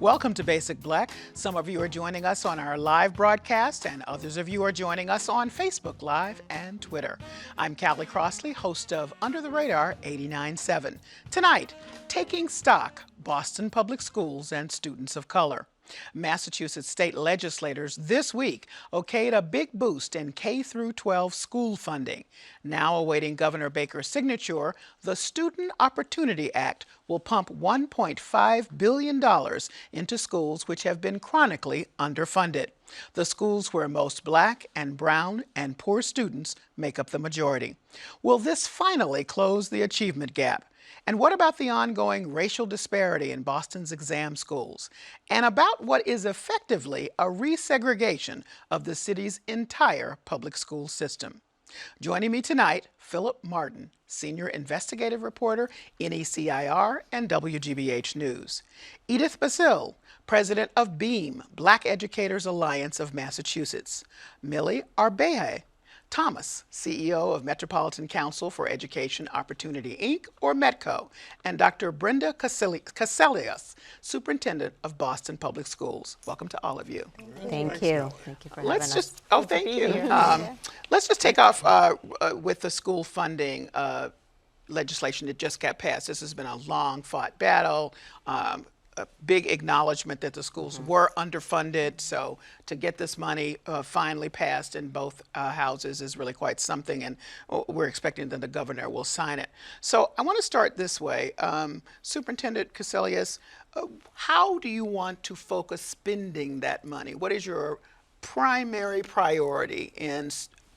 Welcome to Basic Black. Some of you are joining us on our live broadcast, and others of you are joining us on Facebook Live and Twitter. I'm Callie Crossley, host of Under the Radar 89.7. Tonight, taking stock, Boston Public Schools and students of color. Massachusetts state legislators this week okayed a big boost in K-12 school funding. Now awaiting Governor Baker's signature, the Student Opportunity Act will pump $1.5 billion into schools which have been chronically underfunded. The schools where most Black and brown and poor students make up the majority. Will this finally close the achievement gap? And what about the ongoing racial disparity in Boston's exam schools? And about what is effectively a resegregation of the city's entire public school system? Joining me tonight, Phillip Martin, Senior Investigative Reporter, NECIR and WGBH News. Edith Bazile, President of BEAM, Black Educators Alliance of Massachusetts. Millie Arbaje-Thomas, CEO of Metropolitan Council for Education Opportunity, Inc., or METCO, and Dr. Brenda Cassellius, Superintendent of Boston Public Schools. Welcome to all of you. Thank you. Thank you for having us. Thank you. Let's just take off with the school funding legislation that just got passed. This has been a long-fought battle. A big acknowledgement that the schools were underfunded, so to get this money finally passed in both houses is really quite something, and we're expecting that the governor will sign it. So I want to start this way. Superintendent Cassellius, how do you want to focus spending that money? What is your primary priority in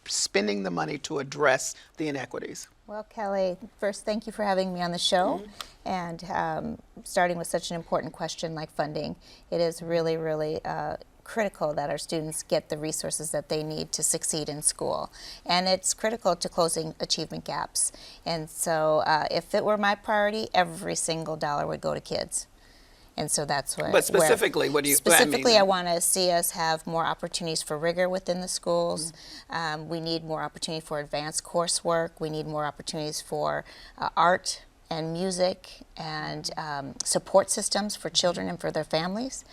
spending the money to address the inequities? Well, Kelly, first, thank you for having me on the show. And starting with such an important question like funding, it is really, really critical that our students get the resources that they need to succeed in school. And it's critical to closing achievement gaps. And so if it were my priority, every single dollar would go to kids. And so that's what. But specifically, what do you? Specifically, I want to see us have more opportunities for rigor within the schools. We need more opportunity for advanced coursework. We need more opportunities for art and music and support systems for children and for their families,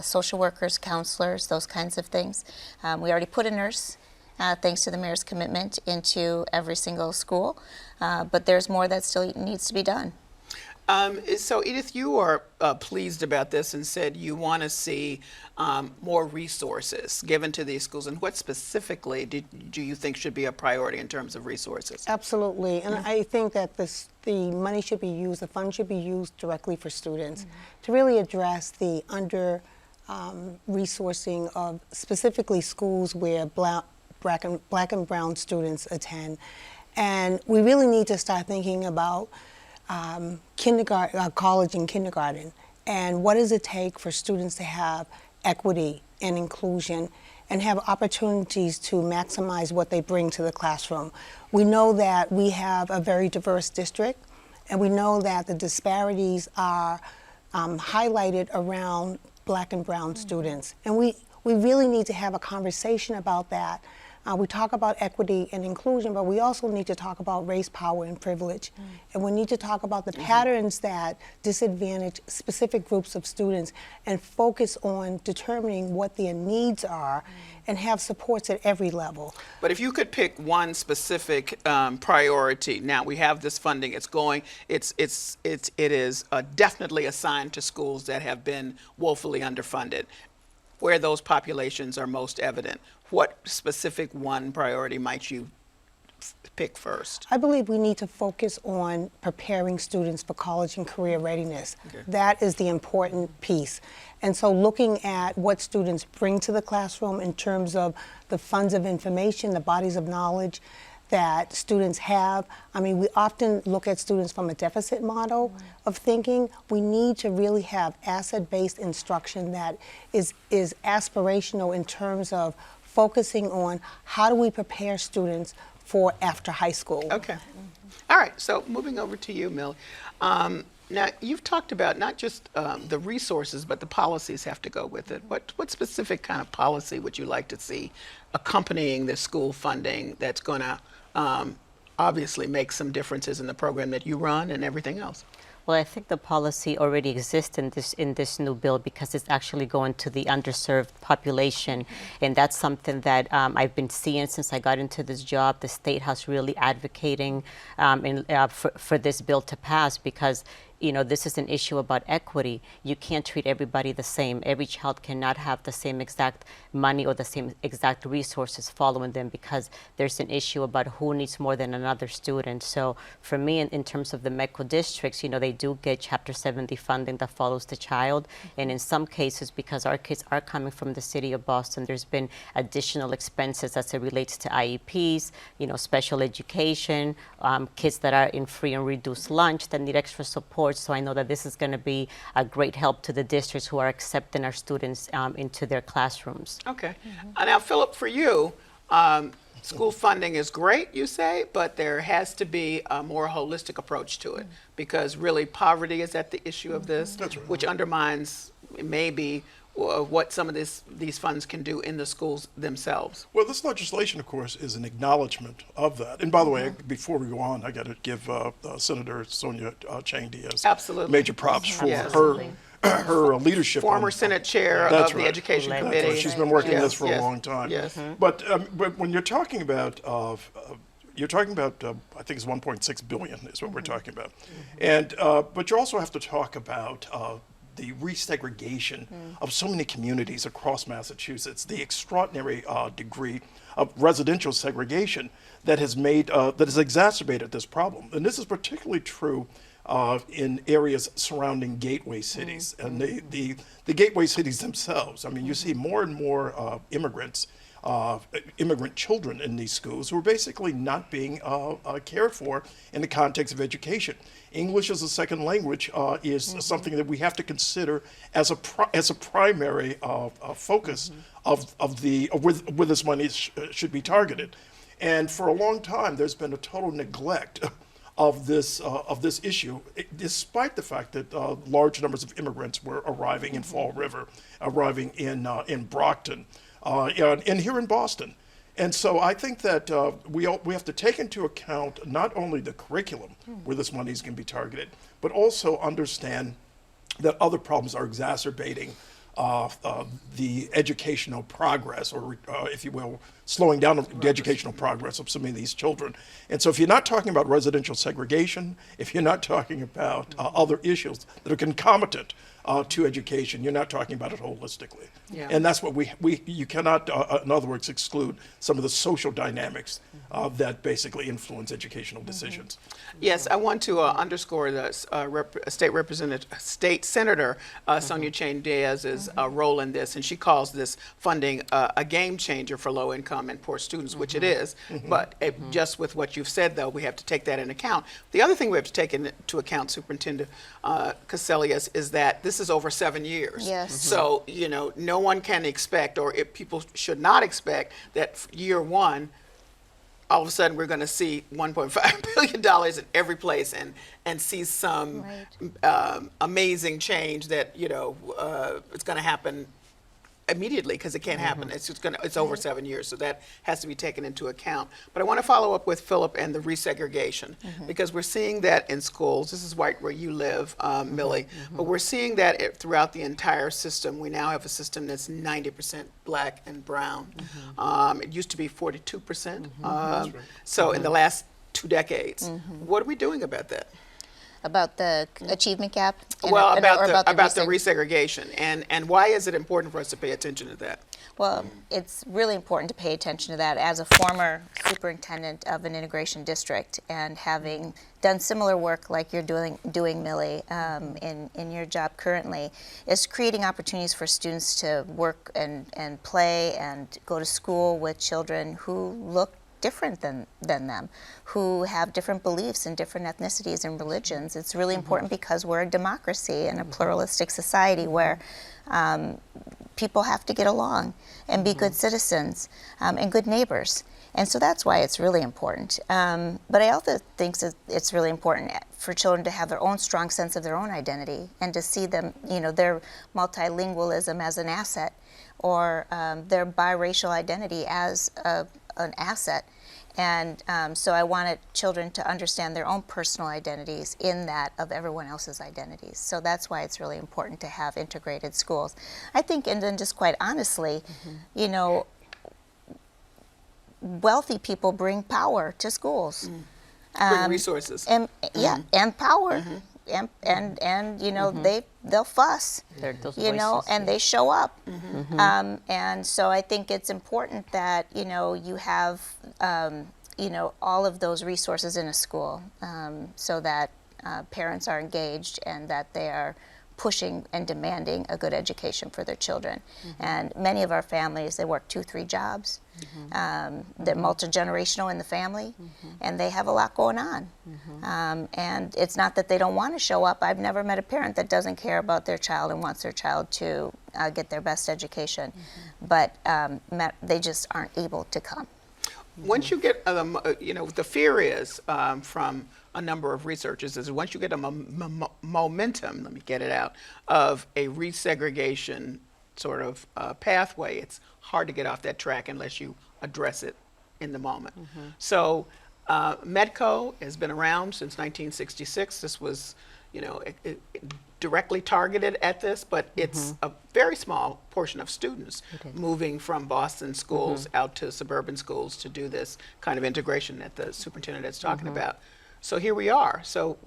social workers, counselors, those kinds of things. We already put a nurse, thanks to the mayor's commitment, into every single school, but there's more that still needs to be done. So Edith, you are pleased about this and said you want to see more resources given to these schools. And what specifically do you think should be a priority in terms of resources? Absolutely, and I think that the money should be used, the funds should be used directly for students to really address the resourcing of specifically schools where black and brown students attend. And we really need to start thinking about college and kindergarten, and what does it take for students to have equity and inclusion and have opportunities to maximize what they bring to the classroom. We know that we have a very diverse district, and we know that the disparities are highlighted around black and brown students, and we really need to have a conversation about that. We talk about equity and inclusion, but we also need to talk about race, power, and privilege. And we need to talk about the patterns that disadvantage specific groups of students and focus on determining what their needs are and have supports at every level. But if you could pick one specific priority, now we have this funding, it's going, it is definitely assigned to schools that have been woefully underfunded, where those populations are most evident. What specific one priority might you pick first? I believe we need to focus on preparing students for college and career readiness. That is the important piece. And so looking at what students bring to the classroom in terms of the funds of information, the bodies of knowledge that students have. I mean, we often look at students from a deficit model of thinking. We need to really have asset-based instruction that is aspirational in terms of focusing on how do we prepare students for after high school. Okay. All right, so moving over to you, Millie. Now, you've talked about not just the resources, but the policies have to go with it. What specific kind of policy would you like to see accompanying the school funding that's going to obviously make some differences in the program that you run and everything else? Well, I think the policy already exists in this new bill because it's actually going to the underserved population, and that's something that I've been seeing since I got into this job. The State House really advocating for this bill to pass because this is an issue about equity. You can't treat everybody the same. Every child cannot have the same exact money or the same exact resources following them because there's an issue about who needs more than another student. So for me, in terms of the METCO districts, they do get Chapter 70 funding that follows the child. And in some cases, because our kids are coming from the city of Boston, there's been additional expenses as it relates to IEPs, special education, kids that are in free and reduced lunch that need extra support. So I know that this is going to be a great help to the districts who are accepting our students into their classrooms. Okay. Now, Phillip, for you, school funding is great, you say, but there has to be a more holistic approach to it because really poverty is at the issue of this, which undermines maybe what some of these funds can do in the schools themselves. Well, this legislation, of course, is an acknowledgement of that. And by the way, before we go on, I got to give Senator Sonia Chang Diaz major props for her leadership. Former Senate Chair of the Education Committee. She's been working on this for a long time. Yes. But when you're talking about I think it's 1.6 billion is what we're talking about, and but you also have to talk about the resegregation of so many communities across Massachusetts, the extraordinary degree of residential segregation that has exacerbated this problem. And this is particularly true in areas surrounding gateway cities and the gateway cities themselves. I mean, you see more and more immigrant children in these schools who are basically not being cared for in the context of education. English as a second language is something that we have to consider as a primary focus of where this money should be targeted. And for a long time, there's been a total neglect of this issue, despite the fact that large numbers of immigrants were arriving in Fall River, arriving in Brockton, and here in Boston. And so I think that we have to take into account not only the curriculum where this money is going to be targeted, but also understand that other problems are exacerbating the educational progress, or if you will, slowing down the educational progress of so many of these children. And so if you're not talking about residential segregation, if you're not talking about other issues that are concomitant to education, you're not talking about it holistically. Yeah. And that's what you cannot, in other words, exclude some of the social dynamics that basically influence educational decisions. Yes, I want to underscore the State Senator Sonia Chang Diaz's role in this, and she calls this funding a game changer for low-income and poor students, which it is. But just with what you've said, though, we have to take that into account. The other thing we have to take into account, Superintendent Cassellius, is that this is over 7 years. Yes. So, no one can expect, or people should not expect, that year one, all of a sudden we're going to see $1.5 billion in every place and see some amazing change that it's going to happen immediately, because it can't happen. It's over 7 years, so that has to be taken into account. But I want to follow up with Phillip and the resegregation, because we're seeing that in schools. This is right where you live, Millie, but we're seeing that throughout the entire system. We now have a system that's 90% black and brown. It used to be 42%. So in the last 2 decades, what are we doing about that? About the achievement gap? Well, about the resegregation, and why is it important for us to pay attention to that? Well, it's really important to pay attention to that. As a former superintendent of an integration district, and having done similar work like you're doing Millie, in your job currently, is creating opportunities for students to work and play and go to school with children who look different than them, who have different beliefs and different ethnicities and religions. It's really important because we're a democracy and a pluralistic society where people have to get along and be good citizens and good neighbors. And so that's why it's really important. But I also think it's really important for children to have their own strong sense of their own identity and to see them, their multilingualism as an asset, or their biracial identity as an asset, And so I wanted children to understand their own personal identities in that of everyone else's identities. So that's why it's really important to have integrated schools. I think, and then just quite honestly, you know, wealthy people bring power to schools. Bring resources. And and power. And you know, they'll fuss, you know, and they show up. And so I think it's important that, you know, you have, you know, all of those resources in a school, so that parents are engaged and that they are pushing and demanding a good education for their children. And many of our families, they work 2-3 jobs. They're multi-generational in the family, and they have a lot going on. And it's not that they don't want to show up. I've never met a parent that doesn't care about their child and wants their child to get their best education, but they just aren't able to come. Once you get, you know, the fear is from a number of researchers is once you get a momentum, let me get it out, of a resegregation sort of pathway, it's hard to get off that track unless you address it in the moment. So METCO has been around since 1966. This was, you know, it directly targeted at this, but it's a very small portion of students moving from Boston schools out to suburban schools to do this kind of integration that the superintendent is talking about. So here we are. So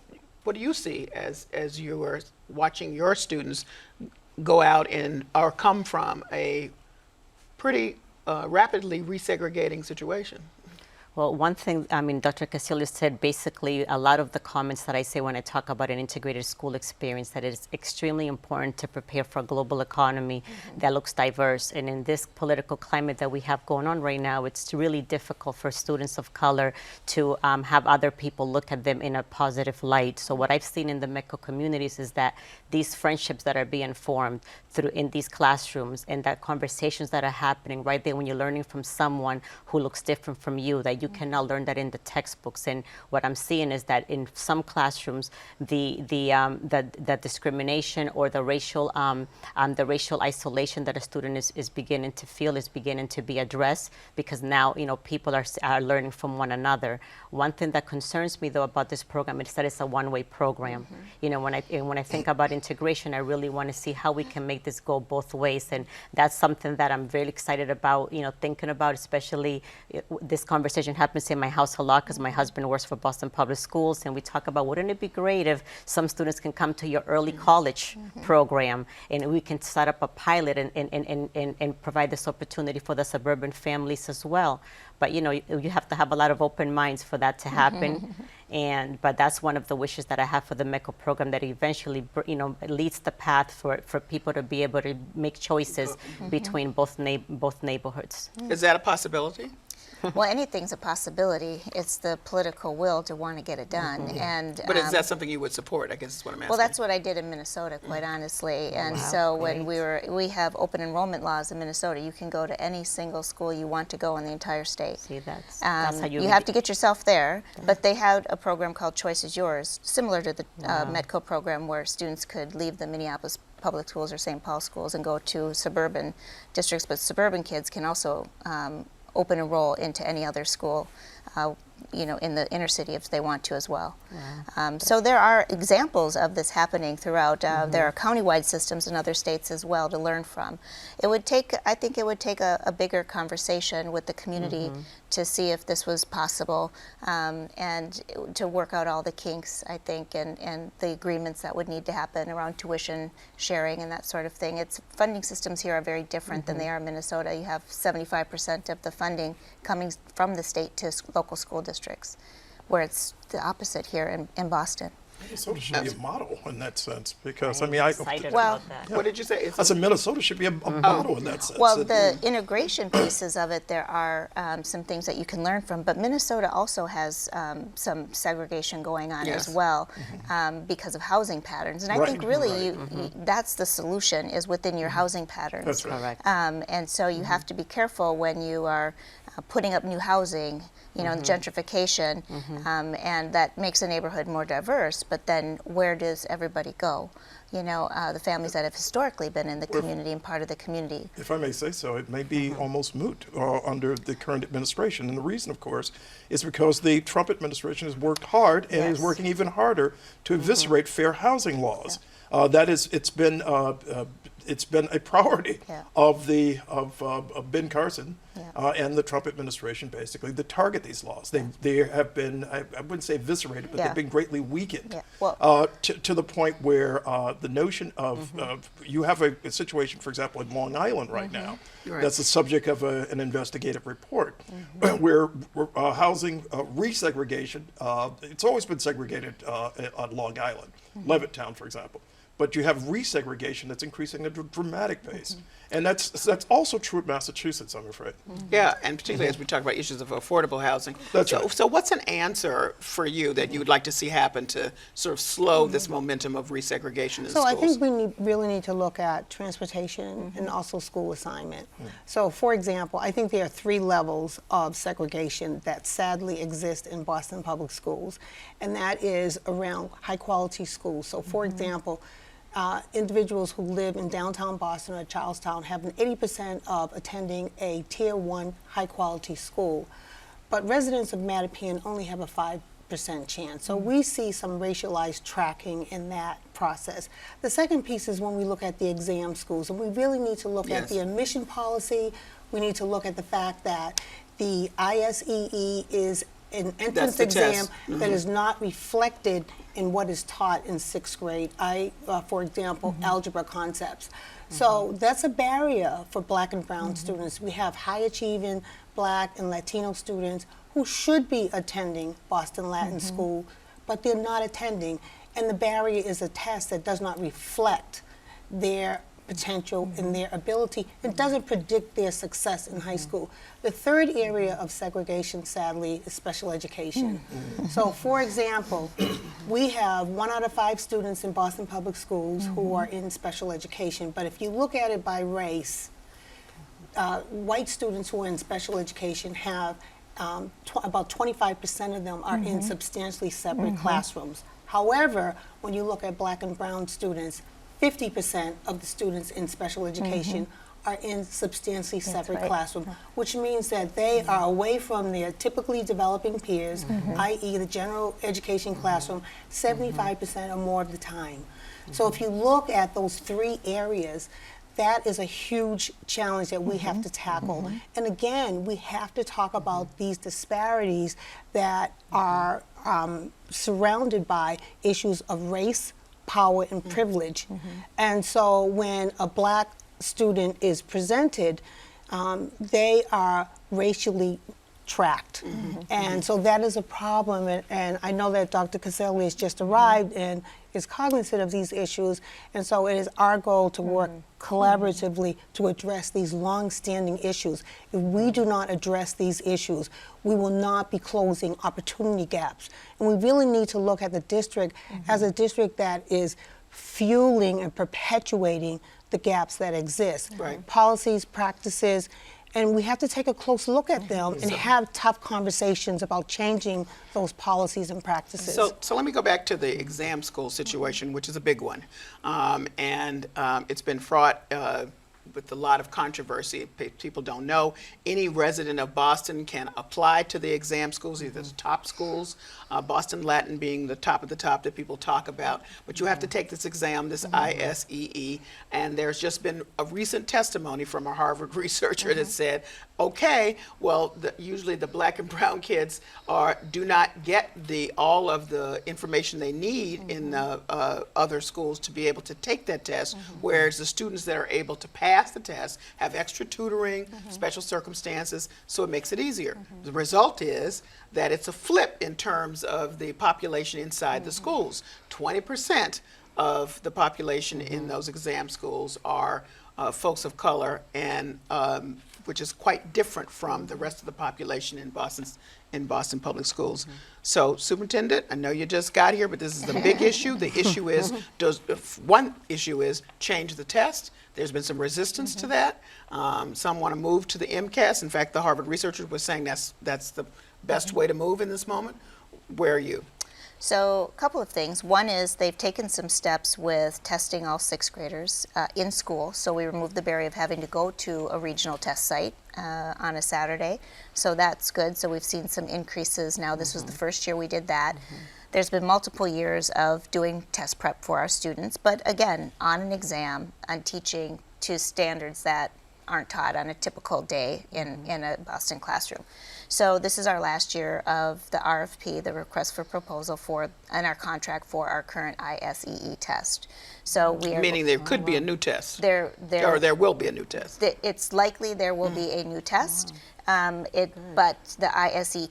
what do you see as you are watching your students go out in or come from a pretty rapidly resegregating situation? Well, one thing, I mean, Dr. Cassellius said basically a lot of the comments that I say when I talk about an integrated school experience, that it is extremely important to prepare for a global economy that looks diverse. And in this political climate that we have going on right now, it's really difficult for students of color to have other people look at them in a positive light. So what I've seen in the METCO communities is that these friendships that are being formed through in these classrooms and that conversations that are happening right there when you're learning from someone who looks different from you, that you cannot learn that in the textbooks. And what I'm seeing is that in some classrooms, the discrimination or the racial isolation that a student is beginning to feel is beginning to be addressed, because now, you know, people are learning from one another. One thing that concerns me though about this program is that it's a one-way program. You know, when I think about integration, I really want to see how we can make this go both ways, and that's something that I'm very excited about, you know, thinking about, especially this conversation happens in my house a lot because my husband works for Boston Public Schools, and we talk about wouldn't it be great if some students can come to your early college program and we can set up a pilot and provide this opportunity for the suburban families as well. But you know, you have to have a lot of open minds for that to happen. But that's one of the wishes that I have for the METCO program, that eventually, you know, leads the path for people to be able to make choices between both neighborhoods. Is that a possibility? Well, anything's a possibility. It's the political will to want to get it done. And But is that something you would support? I guess is what I'm asking. well, that's what I did in Minnesota, quite honestly. And so when we have open enrollment laws in Minnesota, you can go to any single school you want to go in the entire state. See, that's how You have to get yourself there, but they had a program called Choice is Yours, similar to the METCO program, where students could leave the Minneapolis public schools or St. Paul schools and go to suburban districts, but suburban kids can also open enroll into any other school, you know, in the inner city if they want to as well. So there are examples of this happening throughout. There are countywide systems in other states as well to learn from. It would take, I think it would take a bigger conversation with the community to see if this was possible, and to work out all the kinks, I think, and the agreements that would need to happen around tuition sharing and that sort of thing. Funding systems here are very different than they are in Minnesota. You have 75% of the funding coming from the state to local school districts, where it's the opposite here in Boston. Minnesota should be a model in that sense, because I mean, excited Well, about that. What did you say? I said Minnesota should be a model in that sense. Well, the integration pieces of it, there are some things that you can learn from, but Minnesota also has some segregation going on as well, because of housing patterns. And I think really that's the solution, is within your housing patterns. That's right. Correct. And so you have to be careful when you are putting up new housing, you know, and gentrification, and that makes a neighborhood more diverse. But then where does everybody go? You know, the families that have historically been in the community and part of the community. If I may say so, it may be almost moot under the current administration. And the reason, of course, is because the Trump administration has worked hard and is working even harder to eviscerate fair housing laws. It's been a priority of Ben Carson and the Trump administration, basically, to target these laws. They have been, I wouldn't say eviscerated, but they've been greatly weakened to the point where the notion of you have a situation, for example, in Long Island right now, that's the subject of an investigative report, where housing resegregation, it's always been segregated on Long Island, Levittown, for example. But you have resegregation that's increasing at a dramatic pace. And that's also true of Massachusetts, I'm afraid. Yeah, and particularly as we talk about issues of affordable housing. That's right. So what's an answer for you that you would like to see happen to sort of slow this momentum of resegregation in schools? So I think we really need to look at transportation and also school assignment. So for example, I think there are 3 levels of segregation that sadly exist in Boston public schools, and that is around high quality schools. So for example, individuals who live in downtown Boston or Charlestown have an 80% of attending a Tier 1 high-quality school, but residents of Mattapian only have a 5% chance. So we see some racialized tracking in that process. The second piece is when we look at the exam schools, and we really need to look at the admission policy. We need to look at the fact that the ISEE is an entrance exam that is not reflected in what is taught in 6th grade. For example, algebra concepts. So that's a barrier for Black and brown students. We have high achieving Black and Latino students who should be attending Boston Latin School, but they're not attending. And the barrier is a test that does not reflect their potential and their ability. It doesn't predict their success in high school. The third area of segregation, sadly, is special education. So for example, we have 1 out of 5 students in Boston Public Schools who are in special education, but if you look at it by race, white students who are in special education have about 25% of them are in substantially separate classrooms. However, when you look at Black and brown students, 50% of the students in special education are in substantially separate classrooms, which means that they are away from their typically developing peers, i.e. the general education classroom, 75% or more of the time. So if you look at those 3 areas, that is a huge challenge that we have to tackle. And again, we have to talk about these disparities that are surrounded by issues of race, power, and privilege. And so when a Black student is presented, they are racially tracked. And so that is a problem, and I know that Dr. Cassellius just arrived and is cognizant of these issues, and so it is our goal to work collaboratively to address these long-standing issues. If we do not address these issues, we will not be closing opportunity gaps. And we really need to look at the district as a district that is fueling and perpetuating the gaps that exist. Policies, practices, and we have to take a close look at them and have tough conversations about changing those policies and practices. So let me go back to the exam school situation, which is a big one. It's been fraught with a lot of controversy. People don't know. Any resident of Boston can apply to the exam schools, either the top schools, Boston Latin being the top of the top that people talk about. But you have to take this exam, this ISEE, and there's just been a recent testimony from a Harvard researcher that said, okay, well, usually the Black and brown kids do not get all of the information they need in the other schools to be able to take that test, whereas the students that are able to pass the test have extra tutoring, special circumstances, so it makes it easier. The result is that it's a flip in terms of the population inside the schools. 20% of the population in those exam schools are folks of color, and which is quite different from the rest of the population in Boston's in Boston Public Schools. So, Superintendent, I know you just got here, but this is the big issue. The issue is, one issue is change the test. There's been some resistance to that. Some want to move to the MCAS. In fact, the Harvard researchers were saying that's the best way to move in this moment. Where are you? So a couple of things. One is they've taken some steps with testing all sixth graders in school. So we removed the barrier of having to go to a regional test site on a Saturday. So that's good. So we've seen some increases now. This was the first year we did that. There's been multiple years of doing test prep for our students, but again, on an exam, on teaching to standards that aren't taught on a typical day in a Boston classroom. So this is our last year of the RFP, the request for proposal and our contract for our current ISEE test. So we are Meaning there could be a new test. or there will be a new test. it's likely there will be a new test, but the ISEE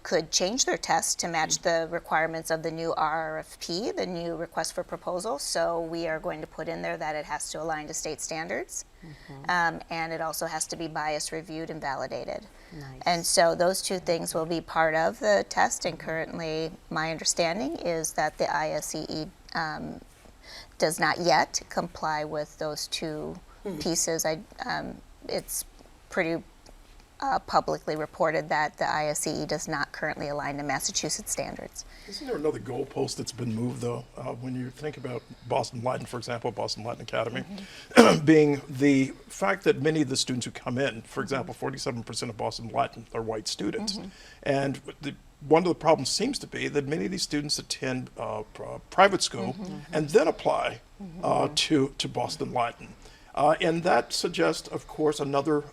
could change their test to match the requirements of the new RFP, the new request for proposal. So we are going to put in there that it has to align to state standards, and it also has to be bias reviewed and validated. Nice. And so those two things will be part of the test, and currently my understanding is that the ISEE does not yet comply with those two pieces. It's pretty publicly reported that the ISEE does not currently align to Massachusetts standards. Isn't there another goalpost that's been moved, though? When you think about Boston Latin, for example, Boston Latin Academy, being the fact that many of the students who come in, for example, 47% of Boston Latin are white students. And one of the problems seems to be that many of these students attend private school and then apply to Boston Latin. And that suggests, of course, another,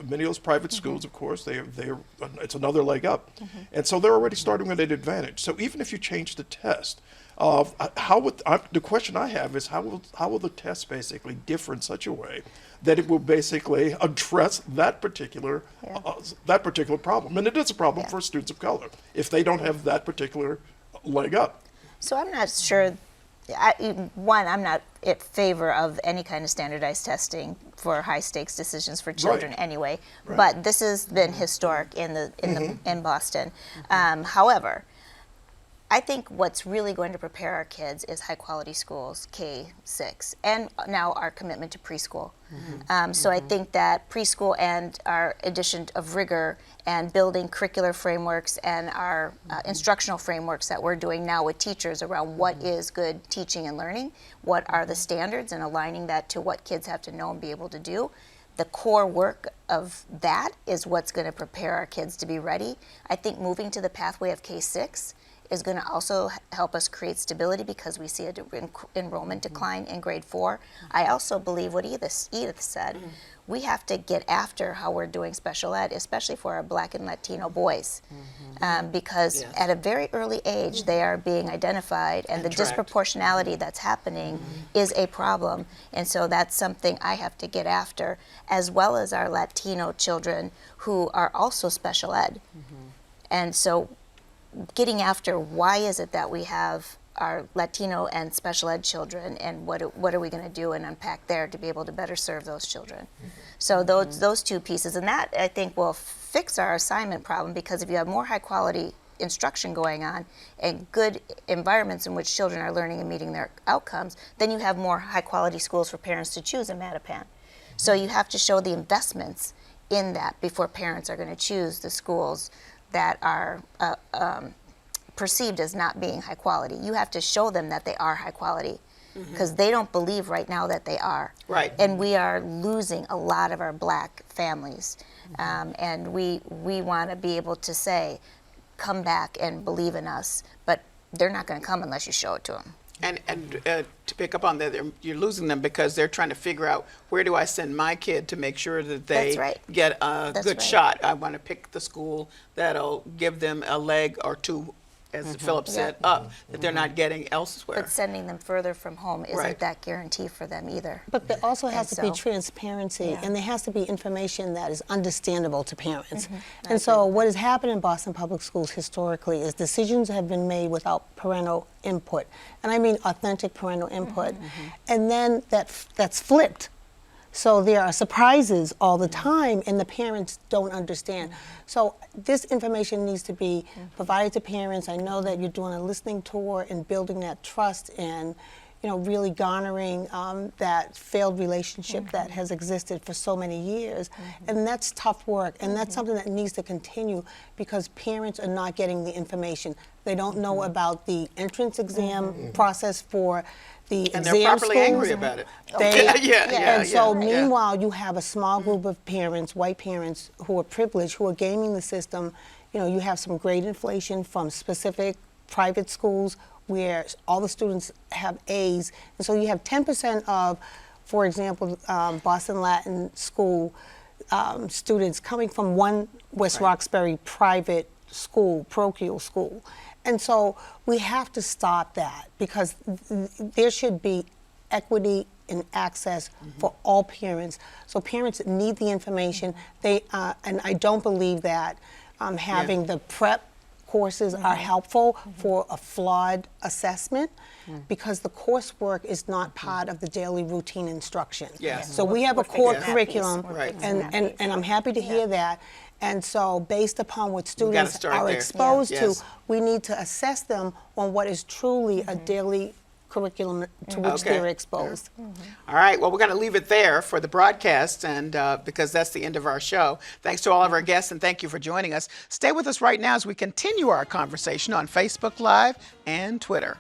many of those private schools, of course, it's another leg up. And so they're already starting at an advantage. So even if you change the test, the question I have is how will the test basically differ in such a way that it will basically address that particular problem? And it is a problem for students of color if they don't have that particular leg up. So I'm not sure. I'm not in favor of any kind of standardized testing for high stakes decisions for children anyway. Right. But this has been historic in Boston. However, I think what's really going to prepare our kids is high quality schools, K-6, and now our commitment to preschool. So I think that preschool and our addition of rigor and building curricular frameworks and our instructional frameworks that we're doing now with teachers around what is good teaching and learning, what are the standards, and aligning that to what kids have to know and be able to do. The core work of that is what's going to prepare our kids to be ready. I think moving to the pathway of K-6 is going to also help us create stability because we see an enrollment decline in grade 4. I also believe what Edith said. We have to get after how we're doing special ed, especially for our Black and Latino boys, because at a very early age they are being identified, and the disproportionality that's happening is a problem. And so that's something I have to get after, as well as our Latino children who are also special ed. And so getting after why is it that we have our Latino and special ed children, and what are we going to do and unpack there to be able to better serve those children. So those two pieces, and that I think will fix our assignment problem, because if you have more high quality instruction going on and good environments in which children are learning and meeting their outcomes, then you have more high quality schools for parents to choose in Mattapan. So you have to show the investments in that before parents are going to choose the schools that are perceived as not being high quality. You have to show them that they are high quality, because they don't believe right now that they are. Right. And we are losing a lot of our Black families. And we want to be able to say, come back and believe in us, but they're not going to come unless you show it to them. And to pick up on that, you're losing them because they're trying to figure out, where do I send my kid to make sure that they get a good shot? I want to pick the school that'll give them a leg or two, as Phillip said, up, that they're not getting elsewhere. But sending them further from home isn't that guarantee for them either. But there also has to be transparency, and there has to be information that is understandable to parents. And so what has happened in Boston Public Schools historically is decisions have been made without parental input. And I mean authentic parental input. And then that's flipped So there are surprises all the time, and the parents don't understand. So this information needs to be provided to parents. I know that you're doing a listening tour and building that trust and, you know, really garnering that failed relationship that has existed for so many years. And that's tough work, and that's something that needs to continue because parents are not getting the information. They don't know about the entrance exam process for the And exam they're properly schools. angry about it. They, Yeah, and so yeah. meanwhile, you have a small group of parents, white parents, who are privileged, who are gaming the system. You know, you have some grade inflation from specific private schools where all the students have A's. And so you have 10% of, for example, Boston Latin School students coming from one West Roxbury private school, parochial school. And so we have to stop that because there should be equity and access for all parents. So parents need the information. They and I don't believe that having the prep courses are helpful for a flawed assessment because the coursework is not part of the daily routine instruction. Yes. So we have a core Yes. curriculum, Right. and I'm happy to hear that. And so based upon what students start are there. exposed Yes. to, we need to assess them on what is truly a daily curriculum to which Okay. they're exposed. All right, well, we're going to leave it there for the broadcast, and because that's the end of our show. Thanks to all of our guests, and thank you for joining us. Stay with us right now as we continue our conversation on Facebook Live and Twitter.